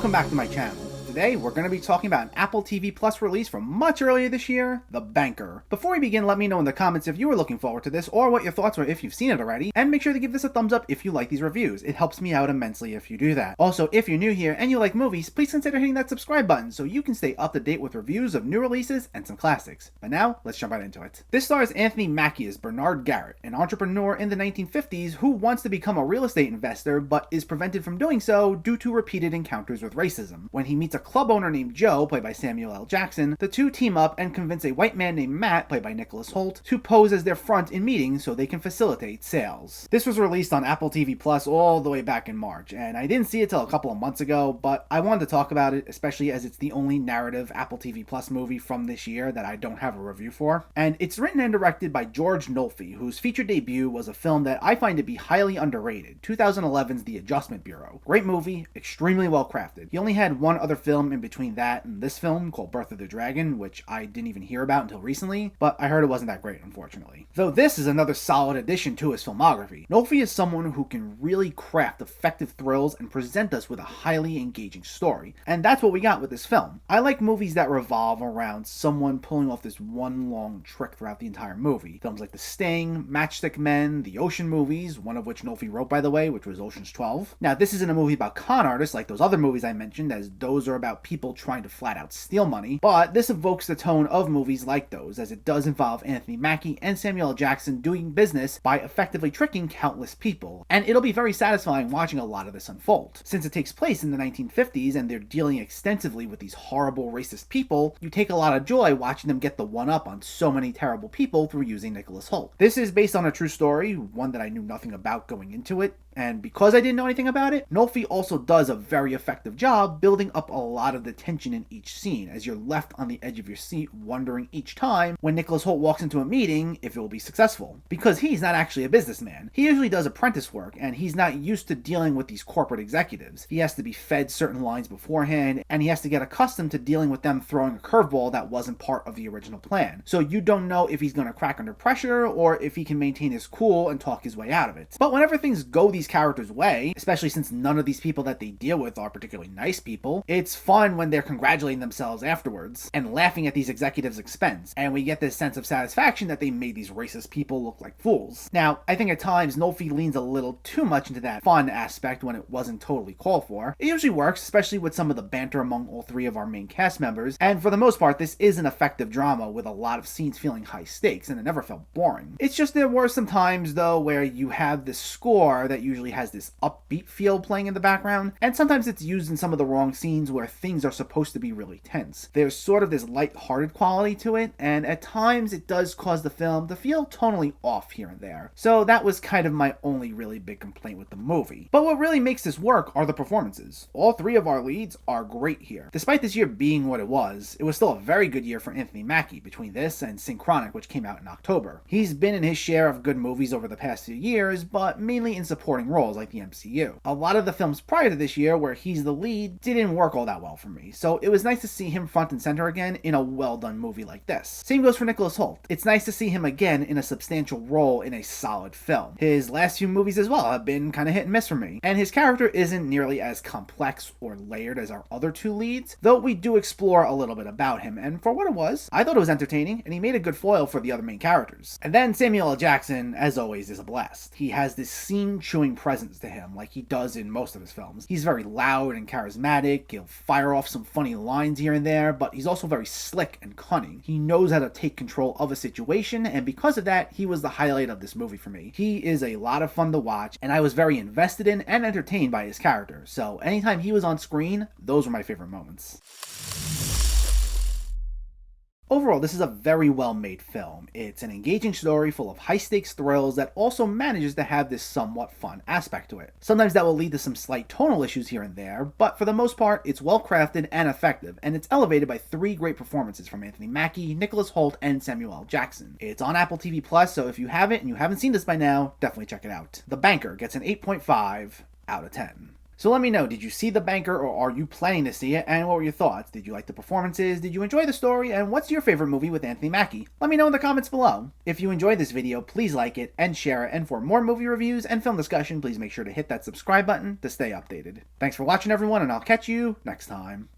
Welcome back to my channel. Today, we're going to be talking about an Apple TV Plus release from much earlier this year, The Banker. Before we begin, let me know in the comments if you were looking forward to this or what your thoughts were if you've seen it already, and make sure to give this a thumbs up if you like these reviews. It helps me out immensely if you do that. Also, if you're new here and you like movies, please consider hitting that subscribe button so you can stay up to date with reviews of new releases and some classics. But now, let's jump right into it. This stars Anthony Mackie as Bernard Garrett, an entrepreneur in the 1950s who wants to become a real estate investor but is prevented from doing so due to repeated encounters with racism. When he meets a club owner named Joe, played by Samuel L. Jackson, the two team up and convince a white man named Matt, played by Nicholas Hoult, to pose as their front in meetings so they can facilitate sales. This was released on Apple TV Plus all the way back in March, and I didn't see it till a couple of months ago, but I wanted to talk about it, especially as it's the only narrative Apple TV Plus movie from this year that I don't have a review for. And it's written and directed by George Nolfi, whose feature debut was a film that I find to be highly underrated, 2011's The Adjustment Bureau. Great movie, extremely well crafted. He only had one other film in between that and this film called Birth of the Dragon, which I didn't even hear about until recently, but I heard it wasn't that great, unfortunately. Though this is another solid addition to his filmography. Nolfi is someone who can really craft effective thrills and present us with a highly engaging story, and that's what we got with this film. I like movies that revolve around someone pulling off this one long trick throughout the entire movie. Films like The Sting, Matchstick Men, the Ocean movies, one of which Nolfi wrote, by the way, which was Ocean's 12. Now, this isn't a movie about con artists like those other movies I mentioned, as those are about people trying to flat out steal money, but this evokes the tone of movies like those, as it does involve Anthony Mackie and Samuel L. Jackson doing business by effectively tricking countless people, and it'll be very satisfying watching a lot of this unfold. Since it takes place in the 1950s and they're dealing extensively with these horrible racist people, you take a lot of joy watching them get the one-up on so many terrible people through using Nicholas Hoult. This is based on a true story, one that I knew nothing about going into it, and because I didn't know anything about it, Nolfi also does a very effective job building up a lot of the tension in each scene, as you're left on the edge of your seat wondering each time when Nicholas Hoult walks into a meeting if it will be successful. Because he's not actually a businessman. He usually does apprentice work, and he's not used to dealing with these corporate executives. He has to be fed certain lines beforehand, and he has to get accustomed to dealing with them throwing a curveball that wasn't part of the original plan. So you don't know if he's going to crack under pressure, or if he can maintain his cool and talk his way out of it. But whenever things go these characters' way, especially since none of these people that they deal with are particularly nice people, it's fun when they're congratulating themselves afterwards and laughing at these executives' expense, and we get this sense of satisfaction that they made these racist people look like fools. Now, I think at times Nolfi leans a little too much into that fun aspect when it wasn't totally called for. It usually works, especially with some of the banter among all three of our main cast members, and for the most part this is an effective drama with a lot of scenes feeling high stakes, and it never felt boring. It's just there were some times though where you have this score that usually has this upbeat feel playing in the background, and sometimes it's used in some of the wrong scenes where things are supposed to be really tense. There's sort of this light-hearted quality to it, and at times it does cause the film to feel tonally off here and there. So that was kind of my only really big complaint with the movie. But what really makes this work are the performances. All three of our leads are great here. Despite this year being what it was still a very good year for Anthony Mackie between this and Synchronic, which came out in October. He's been in his share of good movies over the past few years, but mainly in supporting roles like the MCU. A lot of the films prior to this year where he's the lead didn't work all that well for me, so it was nice to see him front and center again in a well-done movie like this. Same goes for Nicholas Hoult. It's nice to see him again in a substantial role in a solid film. His last few movies as well have been kind of hit and miss for me, and his character isn't nearly as complex or layered as our other two leads, though we do explore a little bit about him, and for what it was, I thought it was entertaining, and he made a good foil for the other main characters. And then Samuel L. Jackson, as always, is a blast. He has this scene-chewing presence to him, like he does in most of his films. He's very loud and charismatic, he'll fire off some funny lines here and there, but he's also very slick and cunning. He knows how to take control of a situation, and because of that, he was the highlight of this movie for me. He is a lot of fun to watch, and I was very invested in and entertained by his character, so anytime he was on screen, those were my favorite moments. Overall, this is a very well-made film. It's an engaging story full of high-stakes thrills that also manages to have this somewhat fun aspect to it. Sometimes that will lead to some slight tonal issues here and there, but for the most part, it's well-crafted and effective, and it's elevated by three great performances from Anthony Mackie, Nicholas Hoult, and Samuel L. Jackson. It's on Apple TV Plus, so if you have it and you haven't seen this by now, definitely check it out. The Banker gets an 8.5 out of 10. So let me know, did you see The Banker or are you planning to see it, and what were your thoughts? Did you like the performances? Did you enjoy the story? And what's your favorite movie with Anthony Mackie? Let me know in the comments below. If you enjoyed this video, please like it and share it, and for more movie reviews and film discussion, please make sure to hit that subscribe button to stay updated. Thanks for watching everyone, and I'll catch you next time.